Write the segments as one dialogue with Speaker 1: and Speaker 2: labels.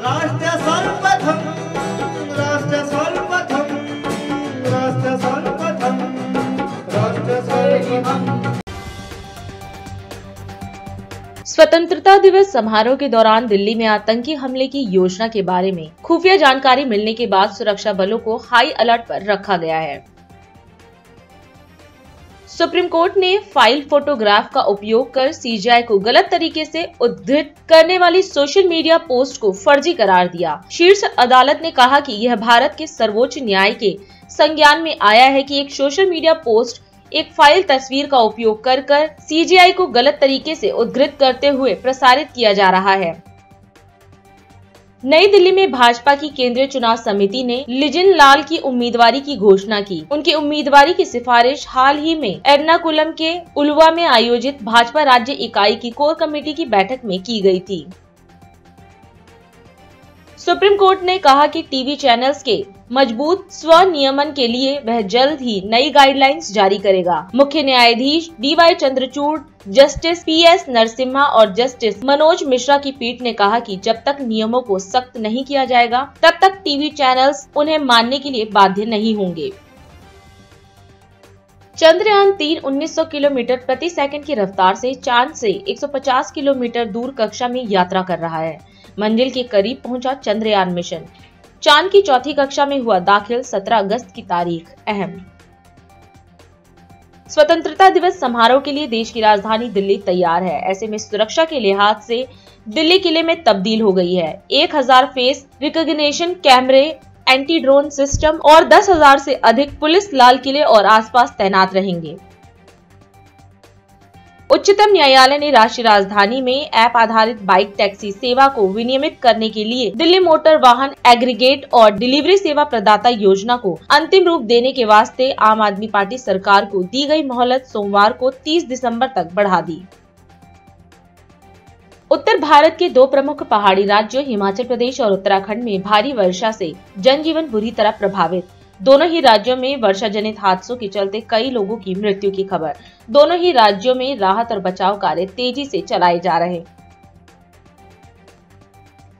Speaker 1: राष्ट्र सर्वप्रथम, राष्ट्र सर्वप्रथम, राष्ट्र सर्वप्रथम, राष्ट्र सर्वप्रथम।
Speaker 2: स्वतंत्रता दिवस समारोह के दौरान दिल्ली में आतंकी हमले की योजना के बारे में खुफिया जानकारी मिलने के बाद सुरक्षा बलों को हाई अलर्ट पर रखा गया है। सुप्रीम कोर्ट ने फाइल फोटोग्राफ का उपयोग कर सीजीआई को गलत तरीके से उद्धृत करने वाली सोशल मीडिया पोस्ट को फर्जी करार दिया। शीर्ष अदालत ने कहा कि यह भारत के सर्वोच्च न्याय के संज्ञान में आया है कि एक सोशल मीडिया पोस्ट एक फाइल तस्वीर का उपयोग कर सीजीआई को गलत तरीके से उद्धृत करते हुए प्रसारित किया जा रहा है। नई दिल्ली में भाजपा की केंद्रीय चुनाव समिति ने लिजिन लाल की उम्मीदवारी की घोषणा की। उनकी उम्मीदवारी की सिफारिश हाल ही में एर्नाकुलम के उलवा में आयोजित भाजपा राज्य इकाई की कोर कमेटी की बैठक में की गई थी। सुप्रीम कोर्ट ने कहा कि टीवी चैनल्स के मजबूत स्वनियमन के लिए वह जल्द ही नई गाइडलाइंस जारी करेगा। मुख्य न्यायाधीश DY Chandrachud, justice PS Narasimha और जस्टिस मनोज मिश्रा की पीठ ने कहा कि जब तक नियमों को सख्त नहीं किया जाएगा तब तक टीवी चैनल्स उन्हें मानने के लिए बाध्य नहीं होंगे। चंद्रयान 3 1900 किलोमीटर प्रति सेकंड की रफ्तार से चांद से 150 किलोमीटर दूर कक्षा में यात्रा कर रहा है। मंजिल के करीब पहुंचा चंद्रयान मिशन। चांद की चौथी कक्षा में हुआ दाखिल 17 अगस्त की तारीख अहम। स्वतंत्रता दिवस समारोह के लिए देश की राजधानी दिल्ली तैयार है। ऐसे में सुरक्षा के लिहाज से दिल्ली किले में तब्दील हो गई है। 1000 फेस रिकॉग्निशन कैमरे, एंटी ड्रोन सिस्टम और 10,000 से अधिक पुलिस लाल किले और आसपास तैनात रहेंगे। उच्चतम न्यायालय ने राष्ट्रीय राजधानी में ऐप आधारित बाइक टैक्सी सेवा को विनियमित करने के लिए दिल्ली मोटर वाहन एग्रीगेट और डिलीवरी सेवा प्रदाता योजना को अंतिम रूप देने के वास्ते आम आदमी पार्टी सरकार को दी गई मोहलत सोमवार को 30 दिसंबर तक बढ़ा दी। उत्तर भारत के दो प्रमुख पहाड़ी राज्यों हिमाचल प्रदेश और उत्तराखंड में भारी वर्षा से जनजीवन बुरी तरह प्रभावित। दोनों ही राज्यों में वर्षा जनित हादसों के चलते कई लोगों की मृत्यु की खबर। दोनों ही राज्यों में राहत और बचाव कार्य तेजी से चलाए जा रहे।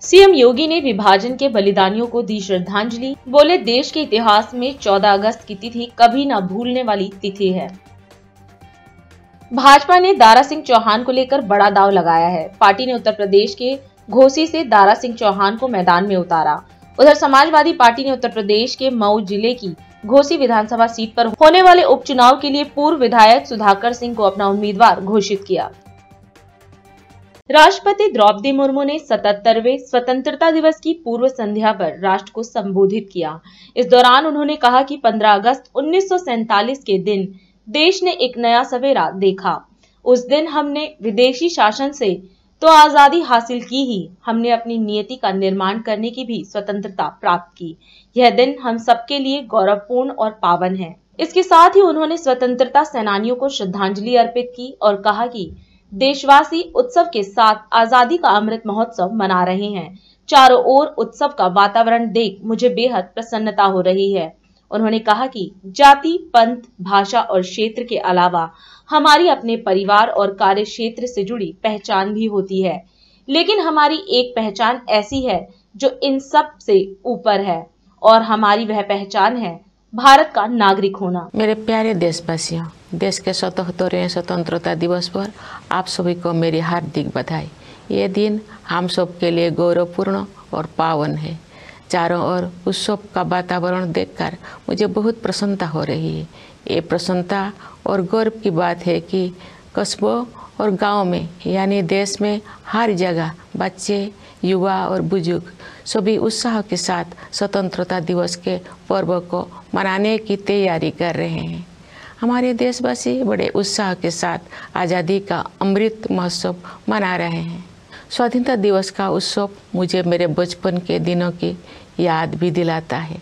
Speaker 2: सीएम योगी ने विभाजन के बलिदानियों को दी श्रद्धांजलि। बोले, देश के इतिहास में 14 अगस्त की तिथि कभी न भूलने वाली तिथि है। भाजपा ने दारा सिंह चौहान को लेकर बड़ा दांव लगाया है। पार्टी ने उत्तर प्रदेश के घोसी से दारा सिंह चौहान को मैदान में उतारा। उधर समाजवादी पार्टी ने उत्तर प्रदेश के मऊ जिले की घोसी विधानसभा सीट पर होने वाले उपचुनाव के लिए पूर्व विधायक सुधाकर सिंह को अपना उम्मीदवार घोषित किया। राष्ट्रपति द्रौपदी मुर्मू ने 77वें स्वतंत्रता दिवस की पूर्व संध्या पर राष्ट्र को संबोधित किया। इस दौरान उन्होंने कहा कि 15 अगस्त 1947 के दिन देश ने एक नया सवेरा देखा। उस दिन हमने विदेशी शासन से तो आजादी हासिल की ही, हमने अपनी नियति का निर्माण करने की भी स्वतंत्रता प्राप्त की। यह दिन हम सबके लिए गौरवपूर्ण और पावन है। इसके साथ ही उन्होंने स्वतंत्रता सेनानियों को श्रद्धांजलि अर्पित की और कहा कि देशवासी उत्सव के साथ आजादी का अमृत महोत्सव मना रहे हैं। चारों ओर उत्सव का वातावरण देख मुझे बेहद प्रसन्नता हो रही है। उन्होंने कहा कि जाति, पंथ, भाषा और क्षेत्र के अलावा हमारी अपने परिवार और कार्य क्षेत्र से जुड़ी पहचान भी होती है, लेकिन हमारी एक पहचान ऐसी है जो इन सब से ऊपर है और हमारी वह पहचान है भारत का नागरिक होना।
Speaker 3: मेरे प्यारे देशवासियों, देश के 77वें स्वतंत्रता दिवस पर आप सभी को मेरी हार्दिक बधाई। ये दिन हम सब के लिए गौरवपूर्ण और पावन है। चारों ओर उत्सव का वातावरण देखकर मुझे बहुत प्रसन्नता हो रही है। ये प्रसन्नता और गौरव की बात है कि कस्बों और गांव में यानी देश में हर जगह बच्चे, युवा और बुजुर्ग सभी उत्साह के साथ स्वतंत्रता दिवस के पर्व को मनाने की तैयारी कर रहे हैं। हमारे देशवासी बड़े उत्साह के साथ आज़ादी का अमृत महोत्सव मना रहे हैं। स्वाधीनता दिवस का उत्सव मुझे मेरे बचपन के दिनों की याद भी दिलाता है।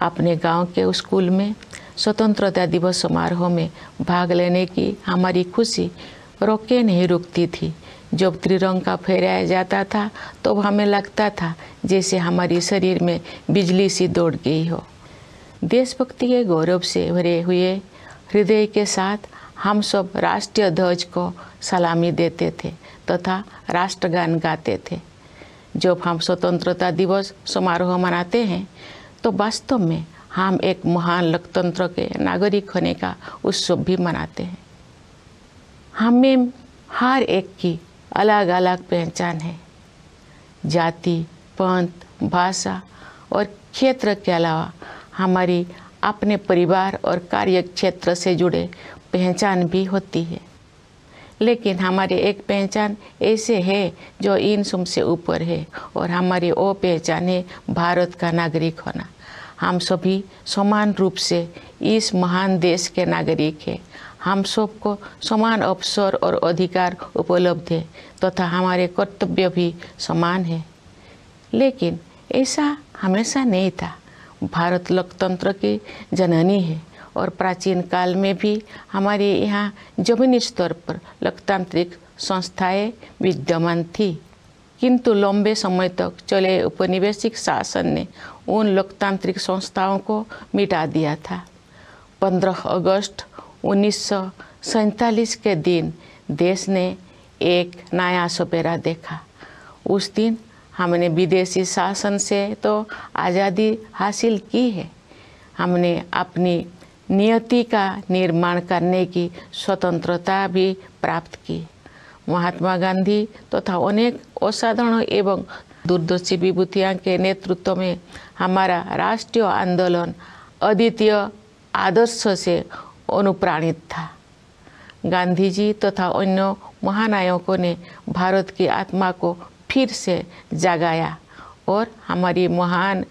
Speaker 3: अपने गांव के स्कूल में स्वतंत्रता दिवस समारोह में भाग लेने की हमारी खुशी रोके नहीं रुकती थी। जब त्रिरंगा फहराया जाता था तो हमें लगता था जैसे हमारी शरीर में बिजली सी दौड़ गई हो। देशभक्ति के गौरव से भरे हुए हृदय के साथ हम सब राष्ट्रीय ध्वज को सलामी देते थे तथा राष्ट्रगान गाते थे। जब हम स्वतंत्रता दिवस समारोह मनाते हैं तो वास्तव में हम एक महान लोकतंत्र के नागरिक होने का उत्सव भी मनाते हैं। हमें हर एक की अलग अलग पहचान है। जाति, पंथ, भाषा और क्षेत्र के अलावा हमारी अपने परिवार और कार्य क्षेत्र से जुड़े पहचान भी होती है, लेकिन हमारी एक पहचान ऐसे है जो इन सब से ऊपर है, और हमारी वो पहचान है भारत का नागरिक होना। हम सभी समान रूप से इस महान देश के नागरिक हैं। हम सबको समान अवसर और अधिकार उपलब्ध है तथा हमारे कर्तव्य भी समान है। लेकिन ऐसा हमेशा नहीं था। भारत लोकतंत्र की जननी है और प्राचीन काल में भी हमारे यहाँ जमीनी स्तर पर लोकतांत्रिक संस्थाएं विद्यमान थी, किंतु लंबे समय तक चले औपनिवेशिक शासन ने उन लोकतांत्रिक संस्थाओं को मिटा दिया था। 15 अगस्त 1947 के दिन देश ने एक नया सपेरा देखा। उस दिन हमने विदेशी शासन से तो आज़ादी हासिल की है, हमने अपनी नियति का निर्माण करने की स्वतंत्रता भी प्राप्त की। महात्मा गांधी तथा अनेक असाधारण एवं दूरदर्शी विभूतियों के नेतृत्व में हमारा राष्ट्रीय आंदोलन अद्वितीय आदर्श से अनुप्राणित था। गांधी जी तथा अन्य महानायकों ने भारत की आत्मा को फिर से जगाया और हमारी महान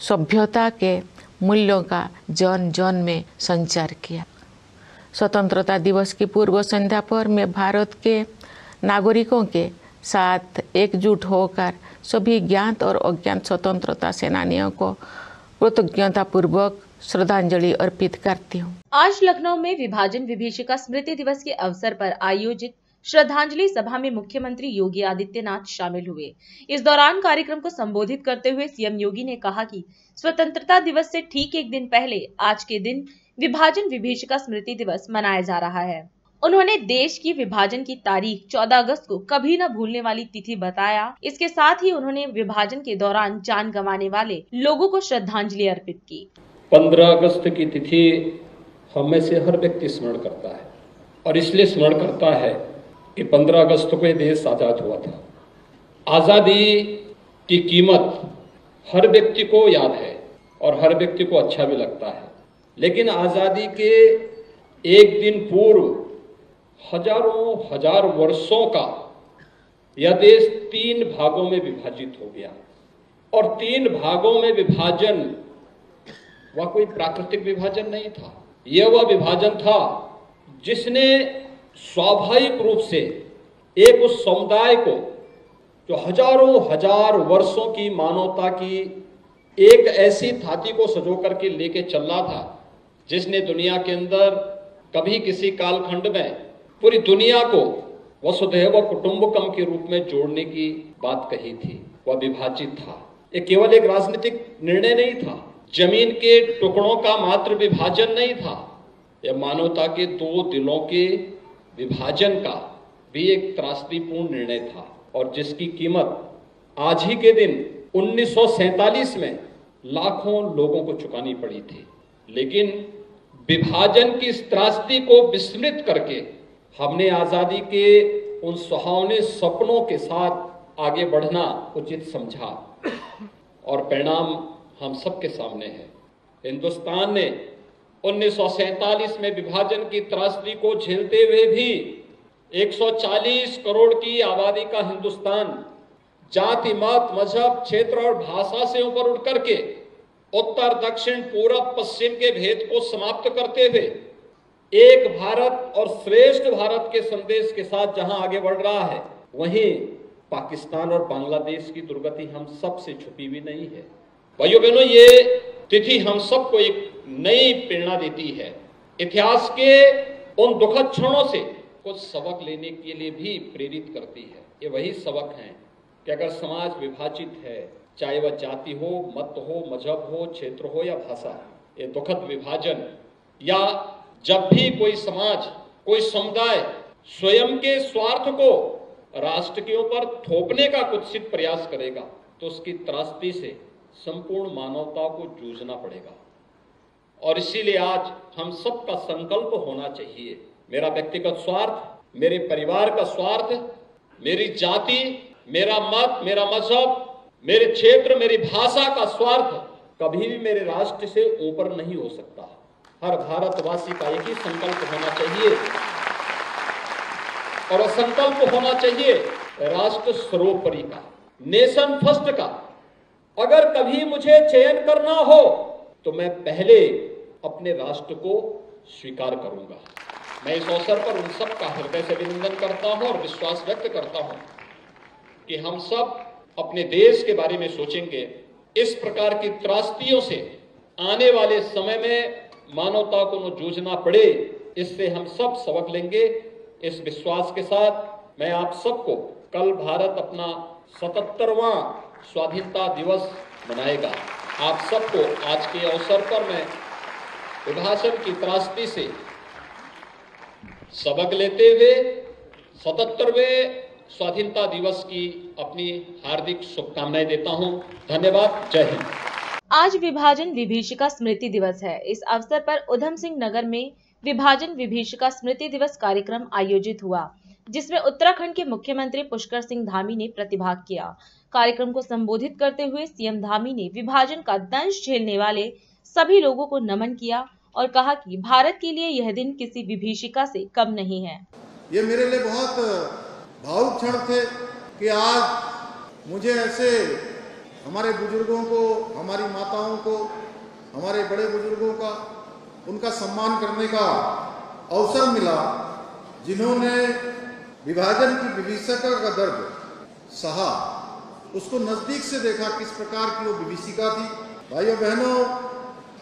Speaker 3: सभ्यता के मूल्यों का जन जन में संचार किया। स्वतंत्रता दिवस की पूर्व संध्या पर मैं भारत के नागरिकों के साथ एकजुट होकर सभी ज्ञात और अज्ञात स्वतंत्रता सेनानियों को कृतज्ञतापूर्वक श्रद्धांजलि अर्पित करती हूँ।
Speaker 2: आज लखनऊ में विभाजन विभीषिका स्मृति दिवस के अवसर पर आयोजित श्रद्धांजलि सभा में मुख्यमंत्री योगी आदित्यनाथ शामिल हुए। इस दौरान कार्यक्रम को संबोधित करते हुए सीएम योगी ने कहा कि स्वतंत्रता दिवस से ठीक एक दिन पहले आज के दिन विभाजन विभीषिका स्मृति दिवस मनाया जा रहा है। उन्होंने देश की विभाजन की तारीख 14 अगस्त को कभी न भूलने वाली तिथि बताया। इसके साथ ही उन्होंने विभाजन के दौरान जान गंवाने वाले लोगों को श्रद्धांजलि अर्पित की।
Speaker 4: 15 अगस्त की तिथि हम में से हर व्यक्ति स्मरण करता है, और इसलिए स्मरण करता है कि 15 अगस्त को ये देश आजाद हुआ था। आजादी की कीमत हर व्यक्ति को याद है और हर व्यक्ति को अच्छा भी लगता है, लेकिन आजादी के एक दिन पूर्व हजारों हजार वर्षों का यह देश 3 भागों में विभाजित हो गया, और 3 भागों में विभाजन वह कोई प्राकृतिक विभाजन नहीं था। यह वह विभाजन था जिसने स्वाभाविक रूप से एक उस समुदाय को, जो हजारों हजार वर्षों की मानवता की एक ऐसी थाती को सजो करके लेके चल रहा था, जिसने दुनिया के अंदर कभी किसी कालखंड में पूरी दुनिया को वसुधैव कुटुंबकम के रूप में जोड़ने की बात कही थी, वह विभाजित था। यह केवल एक राजनीतिक निर्णय नहीं था, जमीन के टुकड़ों का मात्र विभाजन नहीं था, यह मानवता के 2 दिलों के विभाजन का भी एक त्रासदीपूर्ण निर्णय था, और जिसकी कीमत आज ही के दिन 1947 में लाखों लोगों को चुकानी पड़ी थी। लेकिन विभाजन की इस त्रासदी को विस्मृत करके हमने आजादी के उन सुहावने सपनों के साथ आगे बढ़ना उचित समझा, और परिणाम हम सबके सामने है। हिंदुस्तान ने 1947 में विभाजन की त्रासदी को झेलते हुए भी 140 करोड़ की आबादी का हिंदुस्तान जाति, मत, मजहब, क्षेत्र और भाषा से ऊपर उठ करके उत्तर, दक्षिण, पूरब, पश्चिम के भेद को समाप्त करते हुए एक भारत और श्रेष्ठ भारत के संदेश के साथ जहां आगे बढ़ रहा है, वहीं पाकिस्तान और बांग्लादेश की दुर्गति हम सब से छुपी भी नहीं है। भाइयों बहनों, ये तिथि हम सबको एक नई प्रेरणा देती है। इतिहास के उन दुखद क्षणों से कुछ सबक लेने के लिए भी प्रेरित करती है। ये वही सबक हैं कि अगर समाज विभाजित है, चाहे वह जाति हो, मत हो, मजहब हो, क्षेत्र हो या भाषा, ये दुखद विभाजन, या जब भी कोई समाज, कोई समुदाय स्वयं के स्वार्थ को राष्ट्र के ऊपर थोपने का कुत्सित प्रयास करेगा तो उसकी त्रासदी से संपूर्ण मानवता को जूझना पड़ेगा। और इसीलिए आज हम सबका संकल्प होना चाहिए, मेरा व्यक्तिगत स्वार्थ, मेरे परिवार का स्वार्थ, मेरी जाति, मेरा मत, मेरा मजहब, मेरे क्षेत्र, मेरी भाषा का स्वार्थ कभी भी मेरे राष्ट्र से ऊपर नहीं हो सकता। हर भारतवासी का एक ही संकल्प होना चाहिए और संकल्प होना चाहिए राष्ट्र सर्वोपरि का, नेशन फर्स्ट का। अगर कभी मुझे चयन करना हो तो मैं पहले अपने राष्ट्र को स्वीकार करूंगा। मैं इस अवसर पर उन सब का हृदय से अभिनंदन करता हूं और विश्वास व्यक्त करता हूं कि हम सब अपने देश के बारे में सोचेंगे। इस प्रकार की त्रासदियों से आने वाले समय में मानवता को न जूझना पड़े, इससे हम सब सबक लेंगे। इस विश्वास के साथ मैं आप सबको, कल भारत अपना 77वां स्वाधीनता दिवस मनाएगा। आप सबको आज के अवसर पर मैं विभाजन की त्रासदी से सबक लेते हुए 77वें स्वाधीनता दिवस की अपनी हार्दिक शुभकामनाएं देता हूं। धन्यवाद। जय हिंद।
Speaker 2: आज विभाजन विभीषिका स्मृति दिवस है। इस अवसर पर उधम सिंह नगर में विभाजन विभीषिका स्मृति दिवस कार्यक्रम आयोजित हुआ, जिसमें उत्तराखंड के मुख्यमंत्री पुष्कर सिंह धामी ने प्रतिभाग किया। कार्यक्रम को संबोधित करते हुए सीएम धामी ने विभाजन का दंश झेलने वाले सभी लोगों को नमन किया और कहा कि भारत के लिए यह दिन किसी विभीषिका से कम नहीं है।
Speaker 5: ये मेरे लिए बहुत भावुक क्षण थे कि आज मुझे ऐसे हमारे बुजुर्गों को, हमारी माताओं को, हमारे बड़े बुजुर्गों का, उनका सम्मान करने का अवसर मिला, जिन्होंने विभाजन की विभीषिका का दर्द सहा, उसको नजदीक से देखा किस प्रकार की वो विभीषिका थी। भाइयों बहनों,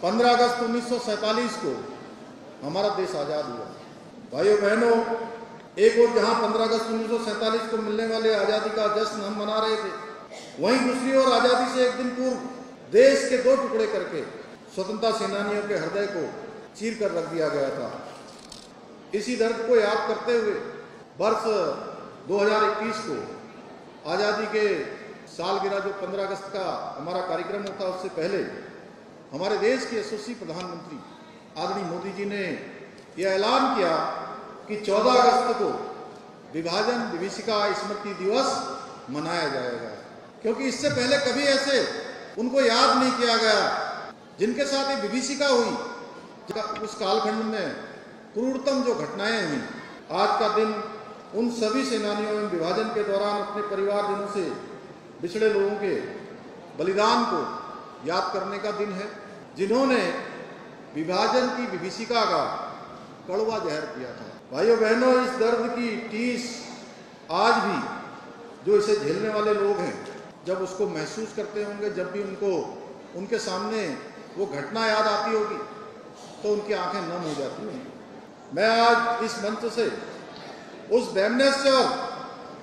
Speaker 5: 15 अगस्त 1947 को हमारा देश आज़ाद हुआ। भाइयों बहनों, एक और जहां 15 अगस्त 1947 को मिलने वाले आज़ादी का जश्न हम मना रहे थे, वहीं दूसरी ओर आज़ादी से एक दिन पूर्व देश के 2 टुकड़े करके स्वतंत्रता सेनानियों के हृदय को चीर कर रख दिया गया था। इसी दर्द को याद करते हुए वर्ष 2021 को आज़ादी के सालगिरह जो 15 अगस्त का हमारा कार्यक्रम होता, उससे पहले हमारे देश के यशस्वी प्रधानमंत्री आदरणीय मोदी जी ने यह ऐलान किया कि 14 अगस्त को विभाजन विभीषिका स्मृति दिवस मनाया जाएगा, क्योंकि इससे पहले कभी ऐसे उनको याद नहीं किया गया जिनके साथ ये विभीषिका हुई। उस कालखंड में क्रूरतम जो घटनाएं हुई, आज का दिन उन सभी सेनानियों में विभाजन के दौरान अपने परिवारजनों से बिछड़े लोगों के बलिदान को याद करने का दिन है, जिन्होंने विभाजन की विभीषिका का कड़वा जहर पिया था। भाइयों बहनों, इस दर्द की टीस आज भी जो इसे झेलने वाले लोग हैं, जब उसको महसूस करते होंगे, जब भी उनको उनके सामने वो घटना याद आती होगी तो उनकी आंखें नम हो जाती होंगी। मैं आज इस मंच से उस वैमनस्य और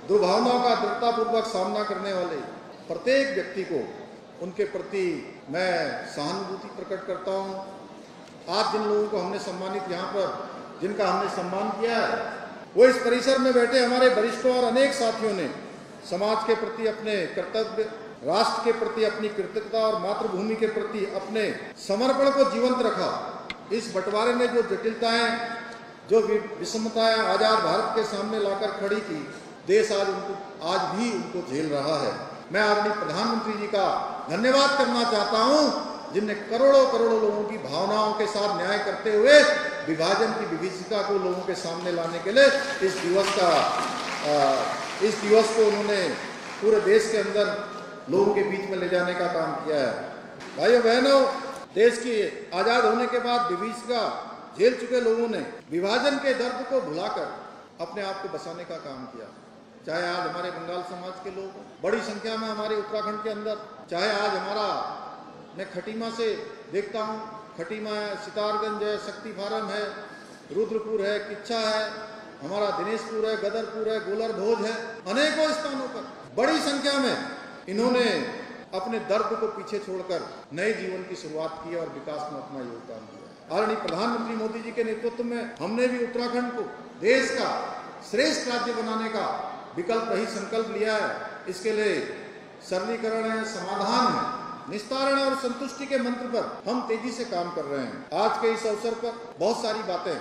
Speaker 5: दुर्भावनाओं का दृढ़तापूर्वक सामना करने वाले प्रत्येक व्यक्ति को, उनके प्रति मैं सहानुभूति प्रकट करता हूँ। आज जिन लोगों को हमने सम्मानित, यहाँ पर जिनका हमने सम्मान किया है, वो इस परिसर में बैठे हमारे वरिष्ठों और अनेक साथियों ने समाज के प्रति अपने कर्तव्य, राष्ट्र के प्रति अपनी कृतज्ञता और मातृभूमि के प्रति अपने समर्पण को जीवंत रखा। इस बंटवारे ने जो जटिलताएं, जो विषमताएं आजाद भारत के सामने लाकर खड़ी की, देश आज भी उनको झेल रहा है। मैं आदरणीय प्रधानमंत्री जी का धन्यवाद करना चाहता हूं, जिनने करोड़ों करोड़ों लोगों की भावनाओं के साथ न्याय करते हुए विभाजन की विभीषिका को लोगों के सामने लाने के लिए इस दिवस को उन्होंने पूरे देश के अंदर लोगों के बीच में ले जाने का काम किया है। भाइयों बहनों, देश की आज़ाद होने के बाद विभीषिका झेल चुके लोगों ने विभाजन के दर्द को भुलाकर अपने आप को बसाने का काम किया। चाहे आज हमारे बंगाल समाज के लोग बड़ी संख्या में हमारे उत्तराखंड के अंदर, चाहे आज हमारा, मैं खटीमा से देखता हूँ, खटीमा है, सितारगंज है, शक्ति फारम है, रुद्रपुर है, किच्छा है, हमारा दिनेशपुर है, गदरपुर है, गोलरभोज है, अनेकों स्थानों पर बड़ी संख्या में इन्होंने अपने दर्द को पीछे छोड़कर नए जीवन की शुरुआत की और विकास में अपना योगदान दिया। आदरणीय प्रधानमंत्री मोदी जी के नेतृत्व में हमने भी उत्तराखंड को देश का श्रेष्ठ राज्य बनाने का विकल्प रहित संकल्प लिया है। इसके लिए सरलीकरण है, समाधान है, निस्तारण और संतुष्टि के मंत्र पर हम तेजी से काम कर रहे हैं। आज के इस अवसर पर बहुत सारी बातें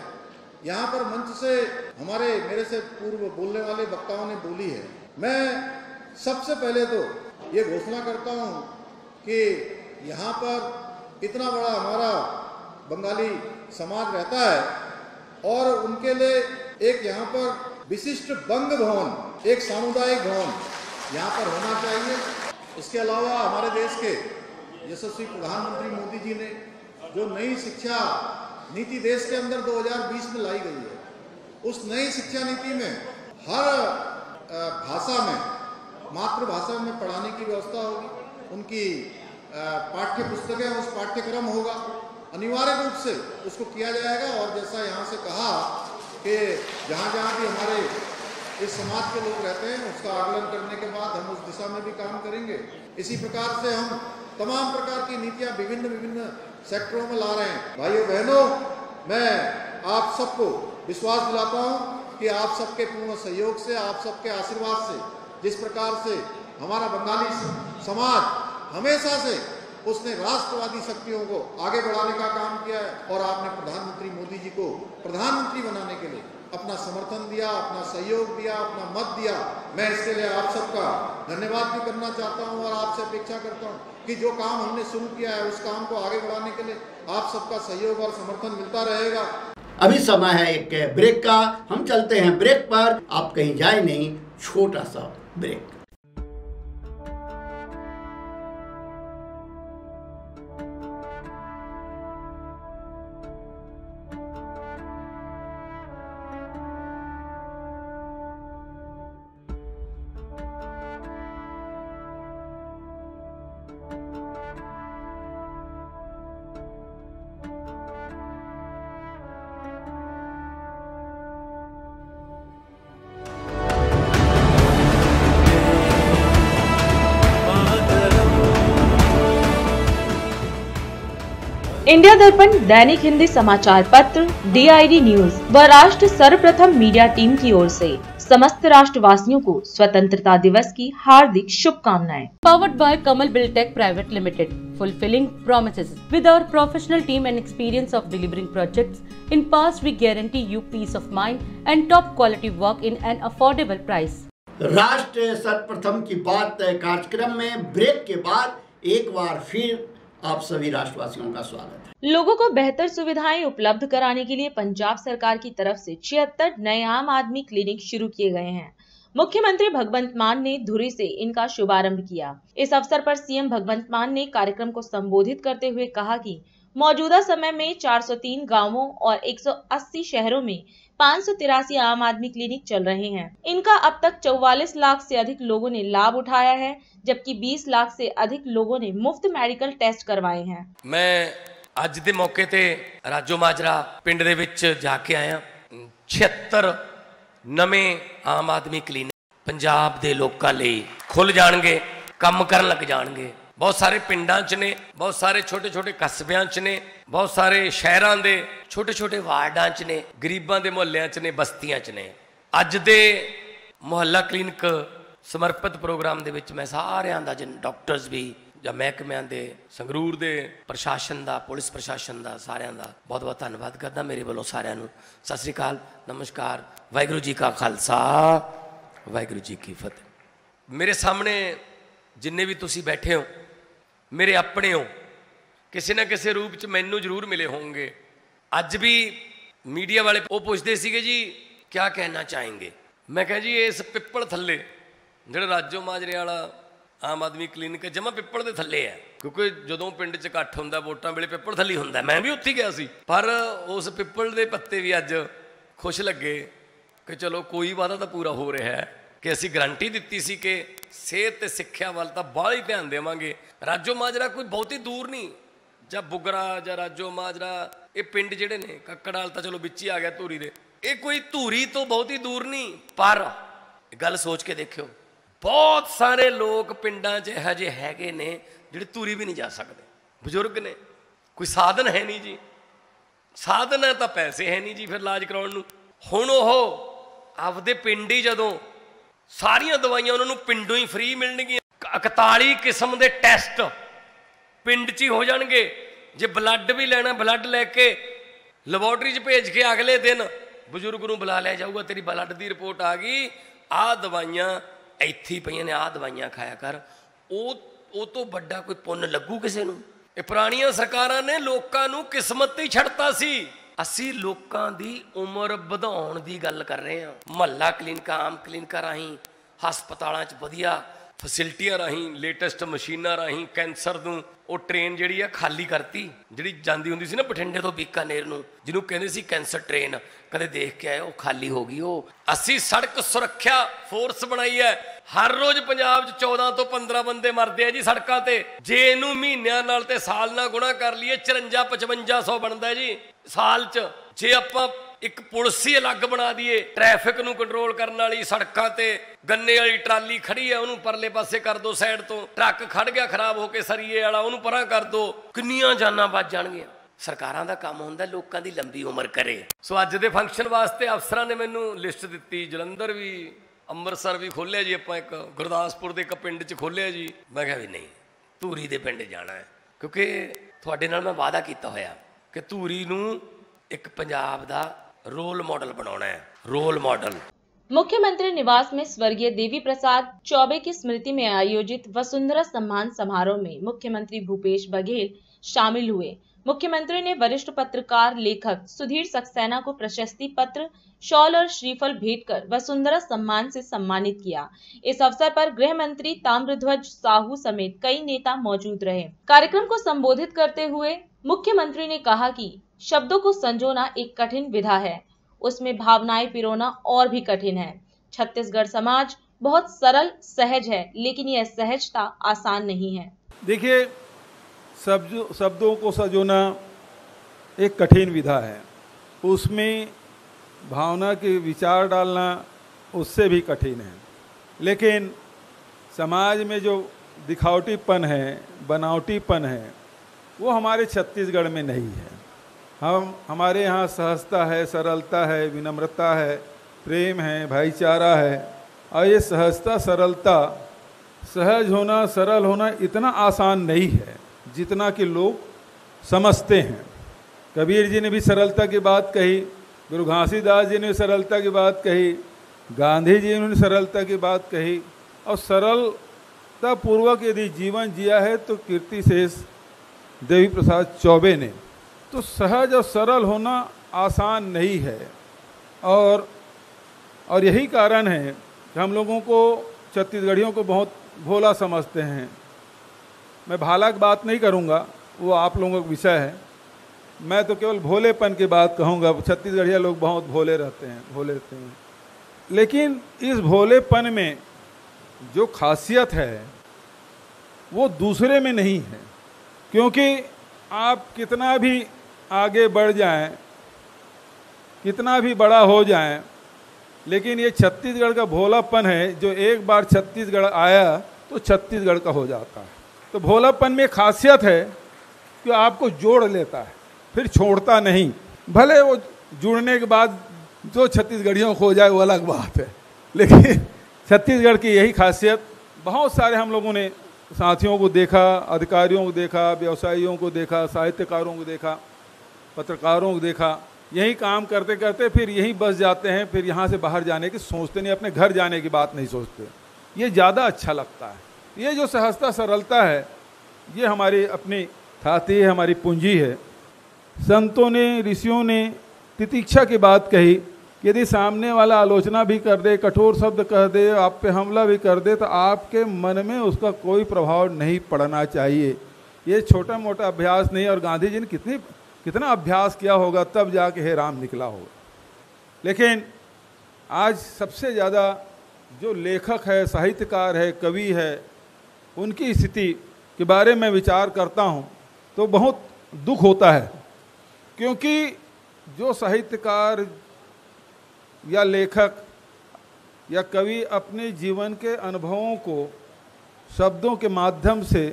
Speaker 5: यहाँ पर मंच से मेरे से पूर्व बोलने वाले वक्ताओं ने बोली है। मैं सबसे पहले तो ये घोषणा करता हूँ कि यहाँ पर इतना बड़ा हमारा बंगाली समाज रहता है और उनके लिए एक यहाँ पर विशिष्ट बंग भवन, एक सामुदायिक भवन यहाँ पर होना चाहिए। इसके अलावा हमारे देश के यशस्वी प्रधानमंत्री मोदी जी ने जो नई शिक्षा नीति देश के अंदर 2020 में लाई गई है, उस नई शिक्षा नीति में हर भाषा में, मातृभाषा में पढ़ाने की व्यवस्था होगी। उनकी पाठ्य पुस्तकें, उस पाठ्यक्रम होगा, अनिवार्य रूप से उसको किया जाएगा। और जैसा यहाँ से कहा कि जहाँ जहाँ भी हमारे इस समाज के लोग रहते हैं, उसका आकलन करने के बाद हम उस दिशा में भी काम करेंगे। इसी प्रकार से हम तमाम प्रकार की नीतियाँ विभिन्न सेक्टरों में ला रहे हैं। भाइयों बहनों, मैं आप सबको विश्वास दिलाता हूँ कि आप सबके पूर्ण सहयोग से, आप सबके आशीर्वाद से, जिस प्रकार से हमारा बंगाली समाज हमेशा से उसने राष्ट्रवादी शक्तियों को आगे बढ़ाने का काम किया है और आपने प्रधानमंत्री मोदी जी को प्रधानमंत्री बनाने के लिए अपना समर्थन दिया, अपना सहयोग दिया, अपना मत दिया। मैं इसके लिए आप सबका धन्यवाद भी करना चाहता हूं और आपसे अपेक्षा करता हूं कि जो काम हमने शुरू किया है उस काम को आगे बढ़ाने के लिए आप सबका सहयोग और समर्थन मिलता रहेगा।
Speaker 6: अभी समय है एक ब्रेक का, हम चलते हैं ब्रेक पर। आप कहीं जाए नहीं, छोटा सा ब्रेक।
Speaker 2: इंडिया दर्पण, दैनिक हिंदी समाचार पत्र, DID न्यूज व राष्ट्र सर्वप्रथम मीडिया टीम की ओर से समस्त राष्ट्रवासियों को स्वतंत्रता दिवस की हार्दिक शुभकामनाएं।
Speaker 7: Powered by Kamal Buildtech Private Limited, fulfilling promises. With our professional team and experience of delivering projects, in past we guarantee you peace of mind and top quality work in an affordable price.
Speaker 6: राष्ट्र सर्वप्रथम की बात कार्यक्रम में break के बाद एक बार फिर आप सभी राष्ट्रवासियों का स्वागत है।
Speaker 2: लोगों को बेहतर सुविधाएं उपलब्ध कराने के लिए पंजाब सरकार की तरफ से 76 नए आम आदमी क्लिनिक शुरू किए गए हैं। मुख्यमंत्री भगवंत मान ने धुरी से इनका शुभारंभ किया। इस अवसर पर सीएम भगवंत मान ने कार्यक्रम को संबोधित करते हुए कहा कि मौजूदा समय में 403 गांवों और 180 शहरों में 583 आम आदमी क्लिनिक चल रहे हैं। इनका अब तक 44 लाख से अधिक लोगों ने लाभ उठाया है, जबकि 20 लाख से अधिक लोगों ने मुफ्त मेडिकल टेस्ट करवाए हैं।
Speaker 8: मैं ਅੱਜ ਦੇ ਮੌਕੇ ਤੇ ਰਾਜੋ ਮਾਜਰਾ ਪਿੰਡ ਦੇ ਵਿੱਚ ਜਾ ਕੇ ਆਇਆ। 76 ਨਵੇਂ ਆਮ ਆਦਮੀ ਕਲੀਨਿਕ ਪੰਜਾਬ ਦੇ ਲੋਕਾਂ ਲਈ ਖੁੱਲ ਜਾਣਗੇ, ਕੰਮ ਕਰਨ ਲੱਗ ਜਾਣਗੇ। ਬਹੁਤ ਸਾਰੇ ਪਿੰਡਾਂ 'ਚ ਨੇ, ਬਹੁਤ ਸਾਰੇ ਛੋਟੇ-ਛੋਟੇ ਕਸਬਿਆਂ 'ਚ ਨੇ, ਬਹੁਤ ਸਾਰੇ ਸ਼ਹਿਰਾਂ ਦੇ ਛੋਟੇ-ਛੋਟੇ ਵਾਰਡਾਂ 'ਚ ਨੇ, ਗਰੀਬਾਂ ਦੇ ਮੁਹੱਲਿਆਂ 'ਚ ਨੇ, ਬਸਤੀਆਂ 'ਚ ਨੇ। ਅੱਜ ਦੇ ਮੁਹੱਲਾ ਕਲੀਨਿਕ ਸਮਰਪਿਤ ਪ੍ਰੋਗਰਾਮ ਦੇ ਵਿੱਚ ਮੈਂ ਸਾਰਿਆਂ ਦਾ ਡਾਕਟਰਸ ਵੀ ਜਾਂ ਮਹਿਕਮਿਆਂ ਦੇ, ਸੰਗਰੂਰ ਦੇ ਪ੍ਰਸ਼ਾਸਨ ਦਾ, ਪੁਲਿਸ ਪ੍ਰਸ਼ਾਸਨ ਦਾ, ਸਾਰਿਆਂ ਦਾ ਬਹੁਤ ਬਹੁਤ ਧੰਨਵਾਦ ਕਰਦਾ। ਮੇਰੇ ਵੱਲੋਂ ਸਾਰਿਆਂ ਨੂੰ ਸਤਿ ਸ੍ਰੀ ਅਕਾਲ, ਨਮਸਕਾਰ, ਵਾਹਿਗੁਰੂ ਜੀ ਕਾ ਖਾਲਸਾ, ਵਾਹਿਗੁਰੂ ਜੀ ਕੀ ਫਤਿਹ। ਮੇਰੇ ਸਾਹਮਣੇ ਜਿੰਨੇ ਵੀ ਤੁਸੀਂ ਬੈਠੇ ਹੋ, ਮੇਰੇ ਆਪਣੇ ਹੋ, ਕਿਸੇ ਨਾ ਕਿਸੇ ਰੂਪ 'ਚ ਮੈਨੂੰ ਜ਼ਰੂਰ ਮਿਲੇ ਹੋਣਗੇ। ਅੱਜ ਵੀ ਮੀਡੀਆ ਵਾਲੇ ਉਹ ਪੁੱਛਦੇ ਸੀਗੇ ਜੀ ਕਿਆ ਕਹਿਣਾ ਚਾहेंगे। ਮੈਂ ਕਿਹਾ ਜੀ ਇਸ ਪਿੱਪਲ ਥੱਲੇ ਜਿਹੜਾ ਰਾਜੋ ਮਾਜਰੇ ਵਾਲਾ ਆਮ ਆਦਮੀ ਕਲੀਨਿਕ ਜਮਾ ਪਿੱਪਲ ਦੇ ਥੱਲੇ ਹੈ, ਕਿਉਂਕਿ ਜਦੋਂ ਪਿੰਡ 'ਚ ਇਕੱਠ ਹੁੰਦਾ ਵੋਟਾਂ ਵੇਲੇ ਪਿੱਪਲ ਥੱਲੇ ਹੁੰਦਾ। ਮੈਂ ਵੀ ਉੱਥੇ ਗਿਆ ਸੀ, ਪਰ ਉਸ ਪਿੱਪਲ ਦੇ ਪੱਤੇ ਵੀ ਅੱਜ ਖੁਸ਼ ਲੱਗੇ ਕਿ ਚਲੋ ਕੋਈ ਵਾਅਦਾ ਤਾਂ ਪੂਰਾ ਹੋ ਰਿਹਾ ਹੈ ਕਿ ਅਸੀਂ ਗਰੰਟੀ ਦਿੱਤੀ ਸੀ ਕਿ ਸਿਹਤ ਤੇ ਸਿੱਖਿਆ ਵੱਲ ਤਾਂ ਬਾਹਲਾ ਹੀ ਧਿਆਨ ਦੇਵਾਂਗੇ। ਰਾਜੋ ਮਾਜਰਾ ਕੋਈ ਬਹੁਤੀ ਦੂਰ ਨਹੀਂ, ਜਾਂ ਬੁਗਰਾ ਜਾਂ ਰਾਜੋ ਮਾਜਰਾ, ਇਹ ਪਿੰਡ ਜਿਹੜੇ ਨੇ, ਕੱਕੜਾਲ ਤਾਂ ਚਲੋ ਵਿੱਚ ਹੀ ਆ ਗਿਆ ਧੂਰੀ ਦੇ, ਇਹ ਕੋਈ ਧੂਰੀ ਤੋਂ ਬਹੁਤੀ ਦੂਰ ਨਹੀਂ। ਪਰ ਗੱਲ ਸੋਚ ਕੇ ਦੇਖਿਓ, ਬਹੁਤ ਸਾਰੇ ਲੋਕ ਪਿੰਡਾਂ 'ਚ ਇਹੋ ਜਿਹੇ ਹੈਗੇ ਨੇ ਜਿਹੜੇ ਧੂਰੀ ਵੀ ਨਹੀਂ ਜਾ ਸਕਦੇ, ਬਜ਼ੁਰਗ ਨੇ, ਕੋਈ ਸਾਧਨ ਹੈ ਨਹੀਂ ਜੀ। ਸਾਧਨ ਹੈ ਤਾਂ ਪੈਸੇ ਹੈ ਨਹੀਂ ਜੀ ਫਿਰ ਇਲਾਜ ਕਰਾਉਣ ਨੂੰ। ਹੁਣ ਉਹ ਆਪਦੇ ਪਿੰਡ ਹੀ ਜਦੋਂ ਸਾਰੀਆਂ ਦਵਾਈਆਂ ਉਹਨਾਂ ਨੂੰ ਪਿੰਡੋਂ ਹੀ ਫ੍ਰੀ ਮਿਲਣਗੀਆਂ। 41 ਕਿਸਮ ਦੇ ਟੈਸਟ ਪਿੰਡ 'ਚ ਹੀ ਹੋ ਜਾਣਗੇ। ਜੇ ਬਲੱਡ ਵੀ ਲੈਣਾ, ਬਲੱਡ ਲੈ ਕੇ ਲੈਬੋਰਟਰੀ 'ਚ ਭੇਜ ਕੇ ਅਗਲੇ ਦਿਨ ਬਜ਼ੁਰਗ ਨੂੰ ਬੁਲਾ ਲਿਆ ਜਾਊਗਾ, ਤੇਰੀ ਬਲੱਡ ਦੀ ਰਿਪੋਰਟ ਆ ਗਈ, ਆਹ ਦਵਾਈਆਂ ਇੱਥੇ ਪਈਆਂ ਨੇ, ਆਹ ਦਵਾਈਆਂ ਖਾਇਆ ਕਰ। ਉਹ ਤੋਂ ਵੱਡਾ ਕੋਈ ਪੁੰਨ ਲੱਗੂ ਕਿਸੇ ਨੂੰ? ਇਹ ਪੁਰਾਣੀਆਂ ਸਰਕਾਰਾਂ ਨੇ ਲੋਕਾਂ ਨੂੰ ਕਿਸਮਤ ਤੇ ਹੀ ਛੱਡਤਾ ਸੀ। ਅਸੀਂ ਲੋਕਾਂ ਦੀ ਉਮਰ ਵਧਾਉਣ ਦੀ ਗੱਲ ਕਰ ਰਹੇ ਹਾਂ। ਮੁਹੱਲਾ ਕਲੀਨਿਕਾਂ, ਆਮ ਕਲੀਨਿਕਾਂ ਰਾਹੀਂ, ਹਸਪਤਾਲਾਂ 'ਚ ਵਧੀਆ ਫੈਸਿਲਿਟੀਆਂ ਰਾਹੀਂ, ਲੇਟੈਸਟ ਮਸ਼ੀਨਾਂ ਰਾਹੀਂ ਕੈਂਸਰ ਨੂੰ ਉਹ ਟ੍ਰੇਨ ਜਿਹੜੀ ਆ ਖਾਲੀ ਕਰਤੀ, ਜਿਹੜੀ ਜਾਂਦੀ ਹੁੰਦੀ ਸੀ ਨਾ ਬਠਿੰਡੇ ਤੋਂ ਬੀਕਾਨੇਰ ਨੂੰ, ਜਿਹਨੂੰ ਕਹਿੰਦੇ ਸੀ ਕੈਂਸਰ ਟ੍ਰੇਨ, ਕਦੇ ਦੇਖ ਕੇ ਆਏ, ਉਹ ਖਾਲੀ ਹੋ ਗਈ। ਉਹ ਅਸੀਂ ਸੜਕ ਸੁਰੱਖਿਆ ਫੋਰਸ ਬਣਾਈ ਹੈ। ਹਰ ਰੋਜ਼ ਪੰਜਾਬ 'ਚ 14 ਤੋਂ 15 ਬੰਦੇ ਮਰਦੇ ਆ ਜੀ ਸੜਕਾਂ ਤੇ। ਜੇ ਇਹਨੂੰ ਮਹੀਨਿਆਂ ਨਾਲ ਤੇ ਸਾਲ ਨਾਲ ਗੁਣਾ ਕਰ ਲਈਏ 54-5500 ਬਣਦਾ ਜੀ ਸਾਲ 'ਚ। ਜੇ ਆਪਾਂ ਇੱਕ ਪੁਲਿਸ ਹੀ ਅਲੱਗ ਬਣਾ ਦਈਏ, ਟ੍ਰੈਫਿਕ ਨੂੰ ਕੰਟਰੋਲ ਕਰਨ ਵਾਲੀ, ਸੜਕਾਂ ਤੇ ਗੰਨੇ ਵਾਲੀ ਟਰਾਲੀ ਖੜੀ ਹੈ ਉਹਨੂੰ ਪਰਲੇ ਪਾਸੇ ਕਰ ਦੋ ਸਾਈਡ ਤੋਂ, ਟਰੱਕ ਖੜ ਗਿਆ ਖਰਾਬ ਹੋ ਕੇ ਸਰੀਏ ਵਾਲਾ ਉਹਨੂੰ ਪਰਾਂ ਕਰ ਦੋ, ਕਿੰਨੀਆਂ ਜਾਨਾਂ ਬਚ ਜਾਣਗੀਆਂ। ਸਰਕਾਰਾਂ ਦਾ ਕੰਮ ਹੁੰਦਾ ਲੋਕਾਂ ਦੀ ਲੰਬੀ ਉਮਰ ਕਰੇ। ਸੋ ਅੱਜ ਦੇ ਫੰਕਸ਼ਨ ਵਾਸਤੇ ਅਫਸਰਾਂ ਨੇ ਮੈਨੂੰ ਲਿਸਟ ਦਿੱਤੀ, ਜਲੰਧਰ ਵੀ, ਅੰਮ੍ਰਿਤਸਰ ਵੀ ਖੋਲਿਆ ਜੀ, ਆਪਾਂ ਇੱਕ ਗੁਰਦਾਸਪੁਰ ਦੇ ਇੱਕ ਪਿੰਡ 'ਚ ਖੋਲਿਆ ਜੀ। ਮੈਂ ਕਿਹਾ ਵੀ ਨਹੀਂ, ਧੂਰੀ ਦੇ ਪਿੰਡ ਜਾਣਾ ਹੈ, ਕਿਉਂਕਿ ਤੁਹਾਡੇ ਨਾਲ ਮੈਂ ਵਾਅਦਾ ਕੀਤਾ ਹੋਇਆ ਕਿ ਧੂਰੀ ਨੂੰ ਇੱਕ ਪੰਜਾਬ ਦਾ रोल मॉडल बनाना है, रोल मॉडल।
Speaker 2: मुख्यमंत्री निवास में स्वर्गीय देवी प्रसाद चौबे की स्मृति में आयोजित वसुंधरा सम्मान समारोह में मुख्यमंत्री भूपेश बघेल शामिल हुए। मुख्यमंत्री ने वरिष्ठ पत्रकार लेखक सुधीर सक्सेना को प्रशस्ति पत्र, शॉल और श्रीफल भेंट कर वसुंधरा सम्मान से सम्मानित किया। इस अवसर पर गृह मंत्री ताम्रध्वज साहू समेत कई नेता मौजूद रहे। कार्यक्रम को संबोधित करते हुए मुख्यमंत्री ने कहा कि शब्दों को संजोना एक कठिन विधा है, उसमें भावनाएं पिरोना और भी कठिन है। छत्तीसगढ़ समाज बहुत सरल सहज है, लेकिन यह सहजता आसान नहीं है।
Speaker 9: देखिए, शब्दों को संजोना एक कठिन विधा है, उसमें भावना के विचार डालना उससे भी कठिन है। लेकिन समाज में जो दिखावटीपन है, बनावटीपन है, वो हमारे छत्तीसगढ़ में नहीं है। हमारे यहाँ सहजता है, सरलता है, विनम्रता है, प्रेम है, भाईचारा है। और ये सहजता, सरलता, सहज होना, सरल होना इतना आसान नहीं है जितना कि लोग समझते हैं। कबीर जी ने भी सरलता की बात कही, गुरु घासीदास जी ने भी सरलता की बात कही, गांधी जी ने सरलता की बात कही। और सरलता पूर्वक यदि जीवन जिया है तो कीर्ति शेष देवी प्रसाद चौबे ने। तो सहज और सरल होना आसान नहीं है। और यही कारण है कि हम लोगों को, छत्तीसगढ़ियों को बहुत भोला समझते हैं। मैं भाला की बात नहीं करूँगा, वो आप लोगों का विषय है। मैं तो केवल भोलेपन की बात कहूँगा। छत्तीसगढ़िया लोग बहुत भोले रहते हैं, भोले रहते हैं। लेकिन इस भोलेपन में जो खासियत है वो दूसरे में नहीं है। क्योंकि आप कितना भी आगे बढ़ जाएं, कितना भी बड़ा हो जाएं, लेकिन ये छत्तीसगढ़ का भोलापन है जो एक बार छत्तीसगढ़ आया तो छत्तीसगढ़ का हो जाता है। तो भोलापन में खासियत है कि आपको जोड़ लेता है, फिर छोड़ता नहीं। भले वो जुड़ने के बाद जो छत्तीसगढ़ियों को हो जाए वो अलग बात है, लेकिन छत्तीसगढ़ की यही खासियत। बहुत सारे हम लोगों ने साथियों को देखा, अधिकारियों को देखा, व्यवसायियों को देखा, साहित्यकारों को देखा, पत्रकारों को देखा, यही काम करते करते फिर यहीं बस जाते हैं। फिर यहाँ से बाहर जाने की सोचते नहीं, अपने घर जाने की बात नहीं सोचते। ये ज़्यादा अच्छा लगता है। ये जो सहजता सरलता है, ये हमारी अपनी थाती है, हमारी पूंजी है। संतों ने, ऋषियों ने तितिक्षा की बात कही, यदि सामने वाला आलोचना भी कर दे, कठोर शब्द कह दे, आप पे हमला भी कर दे, तो आपके मन में उसका कोई प्रभाव नहीं पड़ना चाहिए। ये छोटा मोटा अभ्यास नहीं। और गांधी जी ने कितना अभ्यास किया होगा तब जाके हे राम निकला होगा। लेकिन आज सबसे ज़्यादा जो लेखक है, साहित्यकार है, कवि है, उनकी स्थिति के बारे में विचार करता हूँ तो बहुत दुख होता है। क्योंकि जो साहित्यकार या लेखक या कवि अपने जीवन के अनुभवों को शब्दों के माध्यम से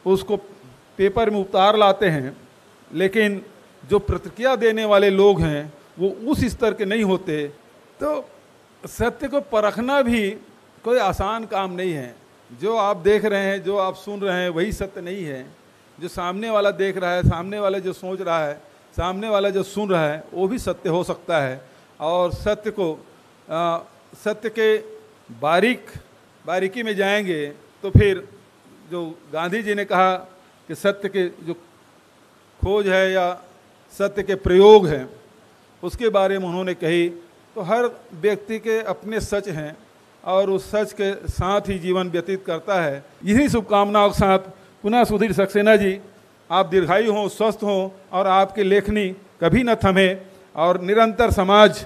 Speaker 9: उसको पेपर में उतार लाते हैं, लेकिन जो प्रतिक्रिया देने वाले लोग हैं वो उस स्तर के नहीं होते। तो सत्य को परखना भी कोई आसान काम नहीं है। जो आप देख रहे हैं, जो आप सुन रहे हैं, वही सत्य नहीं है। जो सामने वाला देख रहा है, सामने वाला जो सोच रहा है, सामने वाला जो सुन रहा है, वो भी सत्य हो सकता है। और सत्य के बारीकी में जाएंगे तो फिर जो गांधी जी ने कहा कि सत्य के जो खोज है या सत्य के प्रयोग हैं, उसके बारे में उन्होंने कही। तो हर व्यक्ति के अपने सच हैं और उस सच के साथ ही जीवन व्यतीत करता है। यही शुभकामनाओं के साथ पुनः सुधीर सक्सेना जी, आप दीर्घायु हों, स्वस्थ हों और आपकी लेखनी कभी न थमे और निरंतर समाज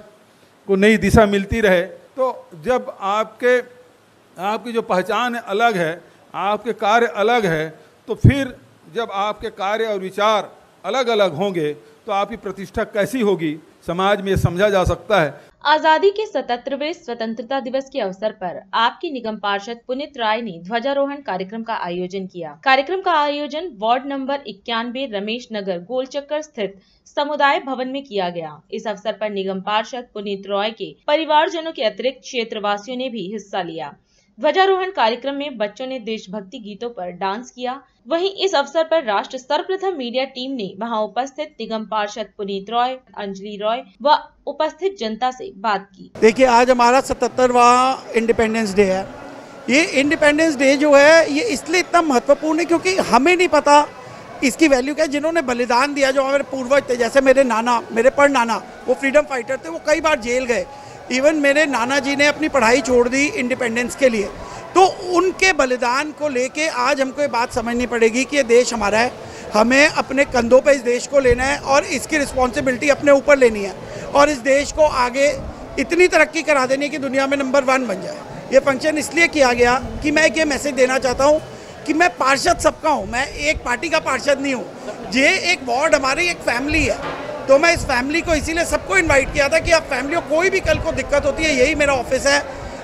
Speaker 9: को नई दिशा मिलती रहे। तो जब आपकी जो पहचान अलग है, आपके कार्य अलग है, तो फिर जब आपके कार्य और विचार अलग अलग होंगे तो आपकी प्रतिष्ठा कैसी होगी, समाज में समझा जा सकता है।
Speaker 2: आजादी के 77वें स्वतंत्रता दिवस के अवसर पर आपके निगम पार्षद पुनीत राय ने ध्वजारोहण कार्यक्रम का आयोजन किया। कार्यक्रम का आयोजन वार्ड नंबर 91 रमेश नगर गोलचक्कर स्थित समुदाय भवन में किया गया। इस अवसर पर निगम पार्षद पुनीत रॉय के परिवारजनों के अतिरिक्त क्षेत्रवासियों ने भी हिस्सा लिया। ध्वजारोहण कार्यक्रम में बच्चों ने देशभक्ति गीतों पर डांस किया। वहीं इस अवसर पर राष्ट्र सर्वप्रथम मीडिया टीम ने वहां उपस्थित निगम पार्षद पुनीत रॉय, अंजलि रॉय व उपस्थित जनता से बात की।
Speaker 10: देखिए, आज हमारा 77वां इंडिपेंडेंस डे है। ये इंडिपेंडेंस डे जो है ये इसलिए इतना महत्वपूर्ण है क्योंकि हमें नहीं पता इसकी वैल्यू क्या है। जिन्होंने बलिदान दिया, जो हमारे पूर्वज थे, जैसे मेरे नाना, मेरे परनाना, वो फ्रीडम फाइटर थे, वो कई बार जेल गए। इवन मेरे नाना जी ने अपनी पढ़ाई छोड़ दी इंडिपेंडेंस के लिए। तो उनके बलिदान को लेके आज हमको ये बात समझनी पड़ेगी कि ये देश हमारा है, हमें अपने कंधों पे इस देश को लेना है और इसकी रिस्पॉन्सिबिलिटी अपने ऊपर लेनी है और इस देश को आगे इतनी तरक्की करा देनी है कि दुनिया में नंबर 1 बन जाए। ये फंक्शन इसलिए किया गया कि मैं एक ये मैसेज देना चाहता हूँ कि मैं पार्षद सबका हूँ, मैं एक पार्टी का पार्षद नहीं हूँ। ये एक वार्ड हमारी एक फैमिली है, तो मैं इस फैमिली को इसीलिए सबको इनवाइट किया था कि आप फैमिली को कोई भी कल को दिक्कत होती है, यही मेरा ऑफिस है।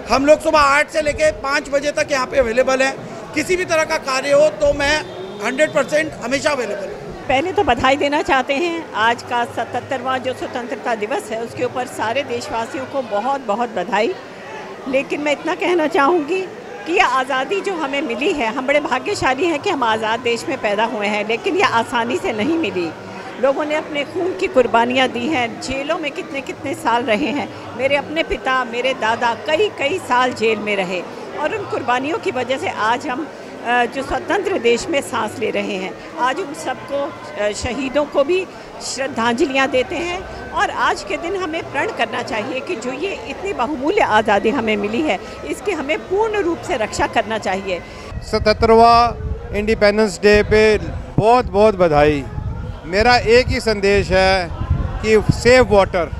Speaker 10: हम लोग सुबह 8 से लेकर 5 बजे तक यहाँ पे अवेलेबल हैं। किसी भी तरह का कार्य हो तो मैं 100% हमेशा अवेलेबल हूँ।
Speaker 11: पहले तो बधाई देना चाहते हैं। आज का 77वां जो स्वतंत्रता दिवस है उसके ऊपर सारे देशवासियों को बहुत बहुत बधाई। लेकिन मैं इतना कहना चाहूँगी कि ये आज़ादी जो हमें मिली है, हम बड़े भाग्यशाली हैं कि हम आज़ाद देश में पैदा हुए हैं, लेकिन ये आसानी से नहीं मिली। लोगों ने अपने खून की कुर्बानियाँ दी हैं, जेलों में कितने कितने साल रहे हैं। मेरे अपने पिता, मेरे दादा कई साल जेल में रहे और उन कुर्बानियों की वजह से आज हम जो स्वतंत्र देश में सांस ले रहे हैं। आज उन सबको, शहीदों को भी श्रद्धांजलियाँ देते हैं और आज के दिन हमें प्रण करना चाहिए कि जो ये इतनी बहुमूल्य आज़ादी हमें मिली है इसकी हमें पूर्ण रूप से रक्षा करना चाहिए।
Speaker 12: 77वां इंडिपेंडेंस डे पे बहुत बहुत बधाई। मेरा एक ही संदेश है कि सेव वाटर,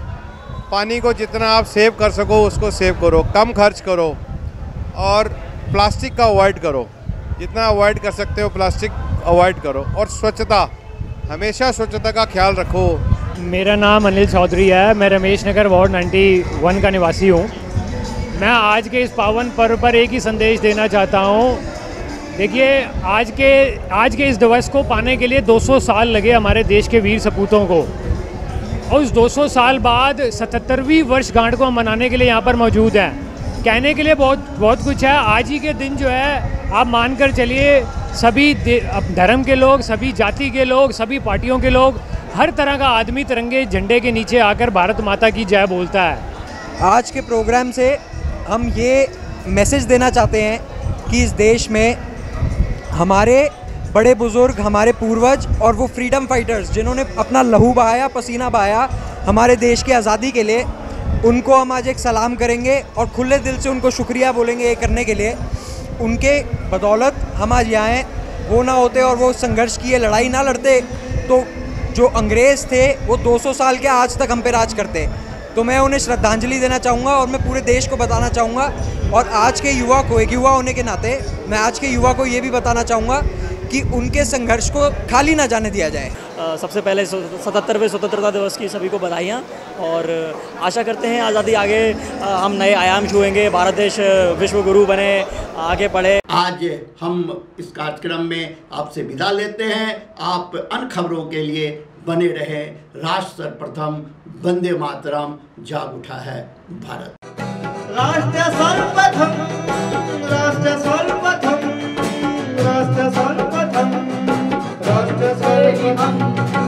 Speaker 12: पानी को जितना आप सेव कर सको उसको सेव करो, कम खर्च करो और प्लास्टिक का अवॉइड करो। जितना अवॉइड कर सकते हो प्लास्टिक अवॉइड करो और स्वच्छता, हमेशा स्वच्छता का ख्याल रखो।
Speaker 13: मेरा नाम अनिल चौधरी है, मैं रमेश नगर वार्ड 91 का निवासी हूँ। मैं आज के इस पावन पर्व पर एक ही संदेश देना चाहता हूँ। देखिए, आज के इस दिवस को पाने के लिए 200 साल लगे हमारे देश के वीर सपूतों को और उस 200 साल बाद 77वीं वर्षगांठ को हम मनाने के लिए यहाँ पर मौजूद हैं। कहने के लिए बहुत कुछ है। आज ही के दिन जो है आप मानकर चलिए, सभी धर्म के लोग, सभी जाति के लोग, सभी पार्टियों के लोग, हर तरह का आदमी तिरंगे झंडे के नीचे आकर भारत माता की जय बोलता है।
Speaker 14: आज के प्रोग्राम से हम ये मैसेज देना चाहते हैं कि इस देश में हमारे बड़े बुजुर्ग, हमारे पूर्वज और वो फ्रीडम फाइटर्स जिन्होंने अपना लहू बहाया, पसीना बहाया हमारे देश की आज़ादी के लिए, उनको हम आज एक सलाम करेंगे और खुले दिल से उनको शुक्रिया बोलेंगे ये करने के लिए। उनके बदौलत हम आज यहाँ हैं। वो ना होते और वो संघर्ष किए, लड़ाई ना लड़ते तो जो अंग्रेज़ थे वो 200 साल के आज तक हम पे राज करते। तो मैं उन्हें श्रद्धांजलि देना चाहूँगा और मैं पूरे देश को बताना चाहूँगा और आज के युवा को, एक युवा होने के नाते मैं आज के युवा को ये भी बताना चाहूँगा कि उनके संघर्ष को खाली ना जाने दिया जाए।
Speaker 15: सबसे पहले 77वें स्वतंत्रता दिवस की सभी को बधाइयाँ और आशा करते हैं आज़ादी आगे हम नए आयाम छुएंगे, भारत देश विश्व गुरु बने, आगे बढ़े।
Speaker 6: आज हम इस कार्यक्रम में आपसे विदा लेते हैं। आप अन्य खबरों के लिए बने रहें। राष्ट्र सर्वप्रथम, वंदे मातरम, जाग उठा है भारत।
Speaker 1: राष्ट्र सर्वप्रथम, राष्ट्र सर्वप्रथम, राष्ट्र सर्वप्रथम, राष्ट्र सर्वप्रथम।